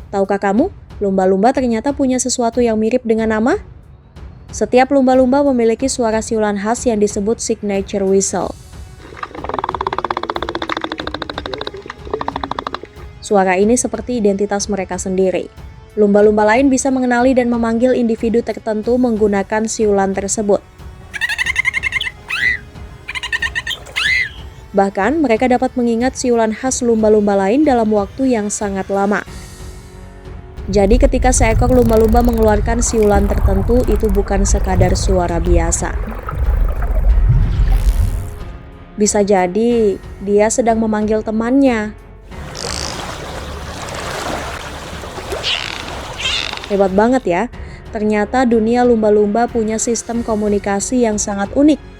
Tahukah kamu, lumba-lumba ternyata punya sesuatu yang mirip dengan nama? Setiap lumba-lumba memiliki suara siulan khas yang disebut signature whistle. Suara ini seperti identitas mereka sendiri. Lumba-lumba lain bisa mengenali dan memanggil individu tertentu menggunakan siulan tersebut. Bahkan, mereka dapat mengingat siulan khas lumba-lumba lain dalam waktu yang sangat lama. Jadi ketika seekor lumba-lumba mengeluarkan siulan tertentu, itu bukan sekadar suara biasa. Bisa jadi dia sedang memanggil temannya. Hebat banget ya, ternyata dunia lumba-lumba punya sistem komunikasi yang sangat unik.